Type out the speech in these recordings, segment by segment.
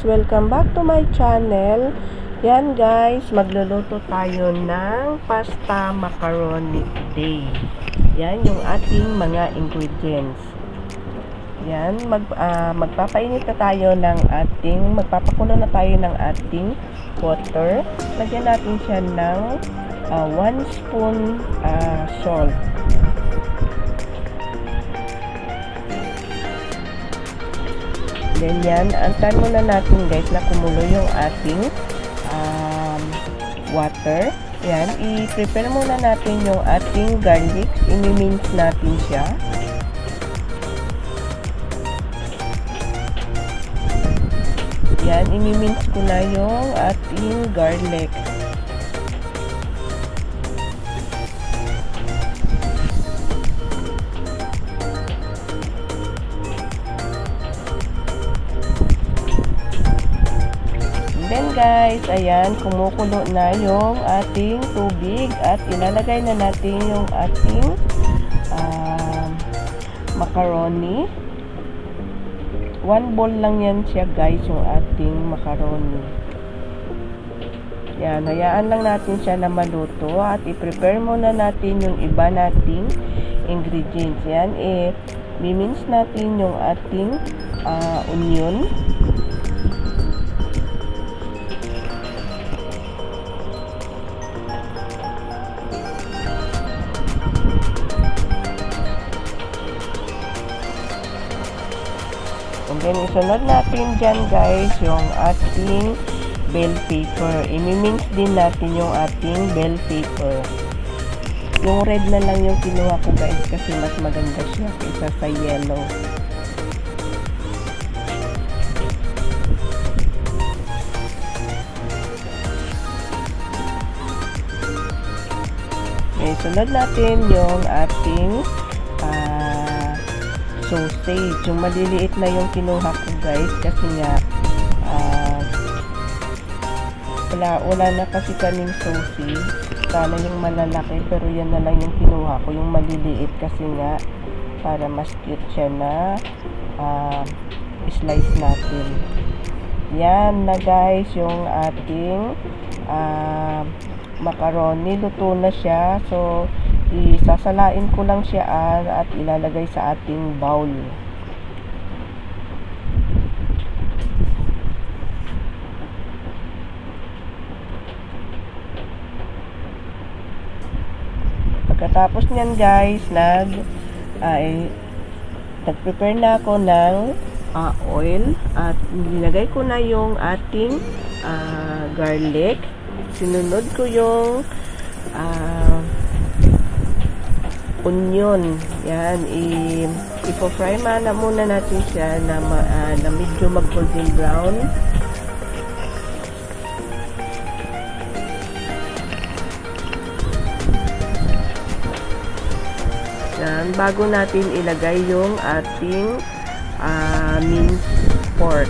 guys! Welcome back to my channel. Yan guys, magluluto tayo ng pasta macaroni today. Yan yung ating mga ingredients. Yan, magpapainit na tayo ng magpapakulo na tayo ng ating water. Lagyan natin siya ng 1 spoon salt. Then yan, antayin muna natin guys na kumulo yung ating water. Yan, i-prepare muna natin yung ating garlic. I-mince natin siya. Yan, i-mince ko na yung ating garlic. Then guys, ayan, kumukulo na yung ating tubig at ilalagay na natin yung ating macaroni. 1 bowl lang yan siya guys, yung ating macaroni. Yan, hayaan lang natin siya na maluto at i-prepare muna natin yung iba nating ingredients. Yan, mi-mince natin yung ating onion. And then, isunod natin dyan guys yung ating bell pepper. I-mince din natin yung ating bell pepper. Yung red na lang yung kinuha ko guys kasi mas maganda siya kaysa sa yellow. Okay, sunod natin yung ating sausage. Yung maliliit na yung kinuha ko guys kasi nga wala na kasi kaming sausage. Sana yung malalaki pero yan na lang yung kinuha ko. Yung maliliit kasi nga para mas cute siya na slice natin. Yan na guys yung ating macaroni. Luto na siya. So isasalain ko lang siya at ilalagay sa ating bowl. Pagkatapos niyan guys, nag-prepare na ako ng oil at nilagay ko na yung ating garlic. Sinunod ko yung onion. Yan, ipo-fry muna natin siya na medyo mag-golden brown. Yan, bago natin ilagay yung ating minced pork.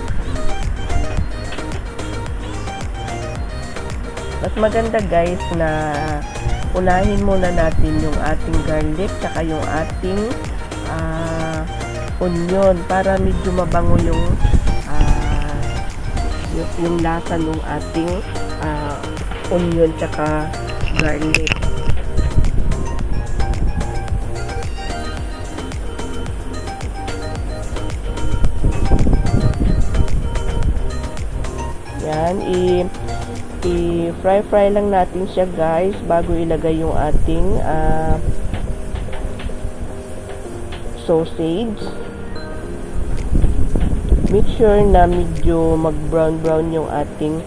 Mas maganda guys na unahin muna natin yung ating garlic tsaka yung ating onion para medyo mabango yung lasa ng ating onion tsaka garlic. Yan, i-fry lang natin siya guys bago ilagay yung ating sausage. Make sure na medyo mag-brown yung ating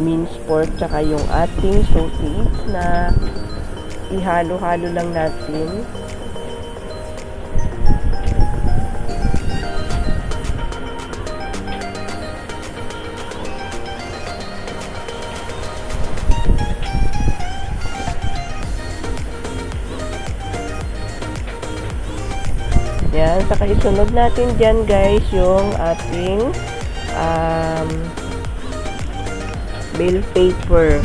minced pork tsaka yung ating sausage na ihalo-halo lang natin. Yan, saka isunod natin dyan guys yung ating bell pepper.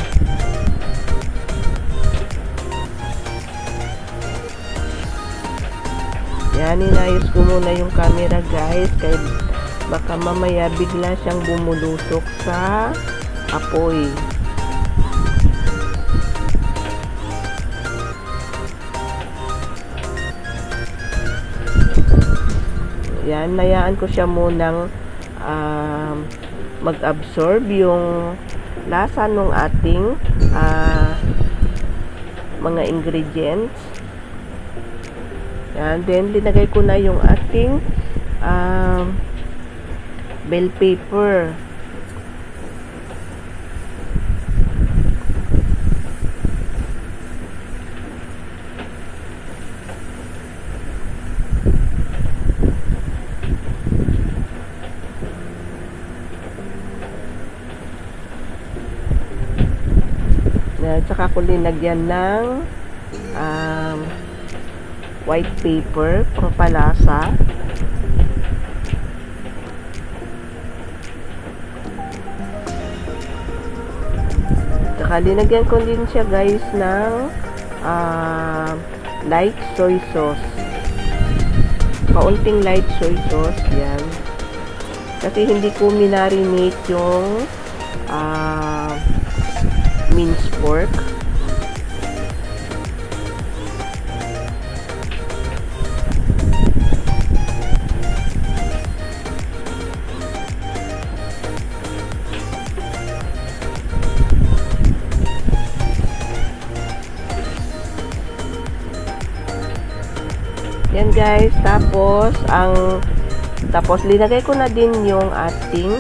Yan, inayos ko muna yung camera guys. Kaya Baka mamaya bigla siyang bumulusok sa apoy. Yan, mayaan ko siya munang mag-absorb yung lasa ng ating mga ingredients. Yan, then linagay ko na yung ating bell pepper. Tsaka ko linagyan ng white paper pang palasa. Tsaka linagyan ko din siya guys ng light soy sauce. Kaunting light soy sauce. Yan. Kasi hindi ko minarinate yung minced pork. Yan guys, tapos linagay ko na din yung ating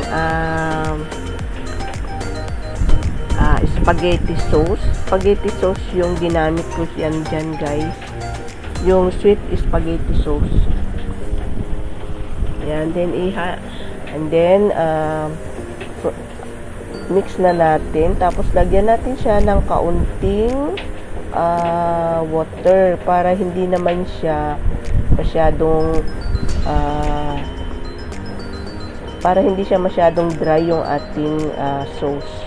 spaghetti sauce. Spaghetti sauce yung ginamit ko yan dyan guys. Yung sweet spaghetti sauce. Yan, then mix na natin. Tapos lagyan natin siya ng kaunting water para hindi naman siya masyadong para hindi siya masyadong dry yung ating sauce.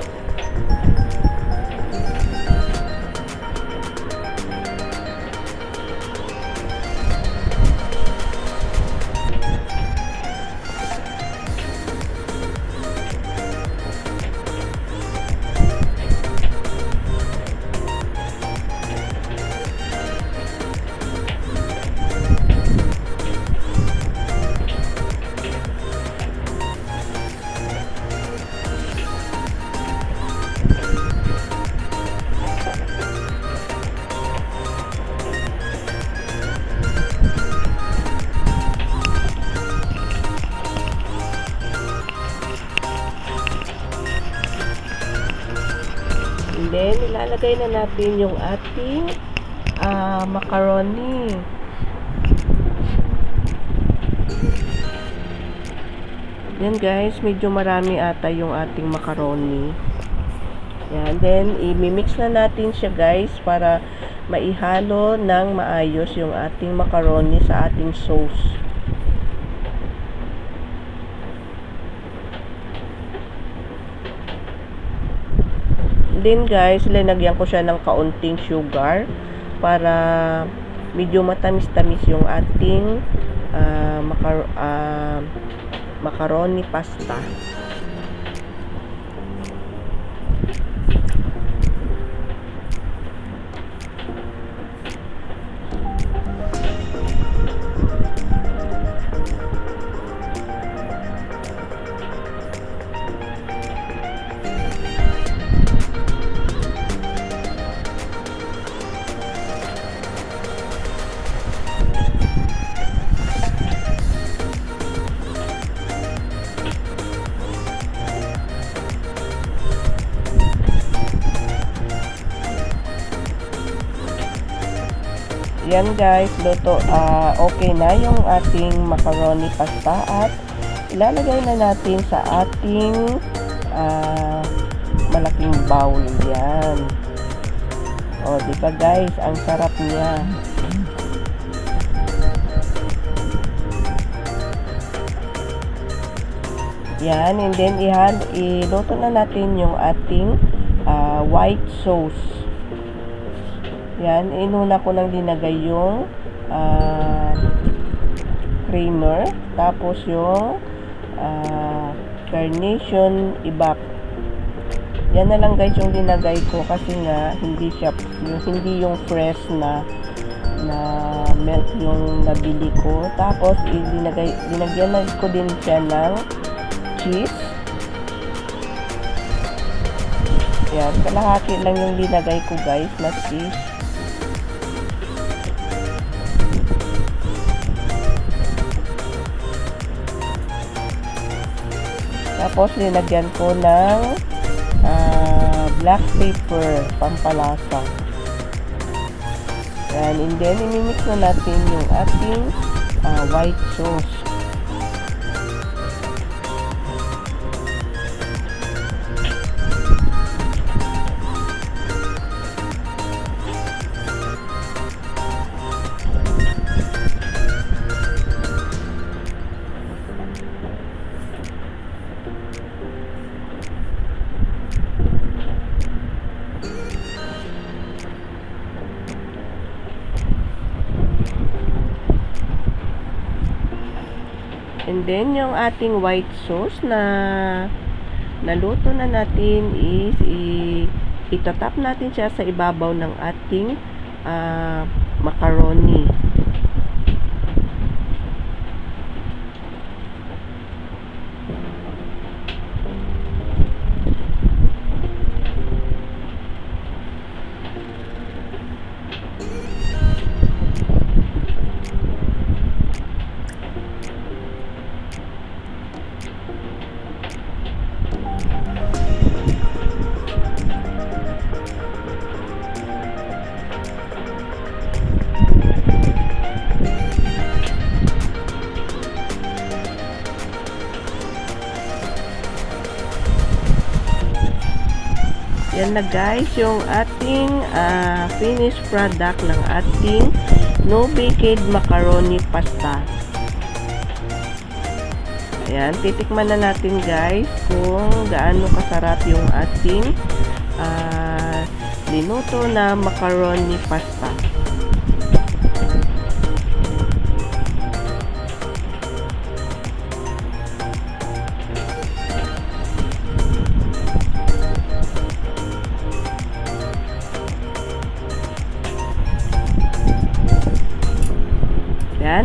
Then, ilalagay na natin yung ating macaroni. Yan guys, medyo marami ata yung ating macaroni. Yan, then i-mix na natin siya guys para maihalo ng maayos yung ating macaroni sa ating sauce. Then guys, linagyan ko siya ng kaunting sugar para medyo matamis-tamis yung ating macaroni pasta. Yan guys, luto, okay na yung ating macaroni pasta at ilalagay na natin sa ating malaking bowl. Yan. O, diba guys, ang sarap niya. Yan, and then iluto na natin yung ating white sauce. Yan, inuna ko nang dinagay yung creamer, tapos yung Carnation Ibak. Yan na lang guys yung linagay ko kasi nga hindi yung fresh na milk yung nabili ko. Tapos linagyan ko din siya ng cheese. Yan, kalahati lang yung linagay ko guys na cheese. Tapos linagyan ko ng black pepper, pampalasa. Yan, and then imimix na natin yung ating white sauce. And then, yung ating white sauce na naluto na natin is itatap natin siya sa ibabaw ng ating macaroni. Yan na guys, yung ating finished product ng ating no-baked macaroni pasta. Ayan, titikman na natin guys kung gaano kasarap yung ating linuto na macaroni pasta.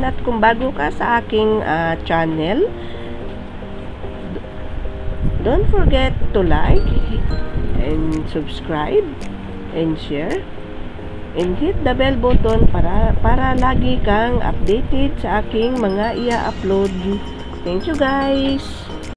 At kung bago ka sa aking channel, don't forget to like and subscribe and share and hit the bell button para lagi kang updated sa aking mga i-upload. Thank you guys!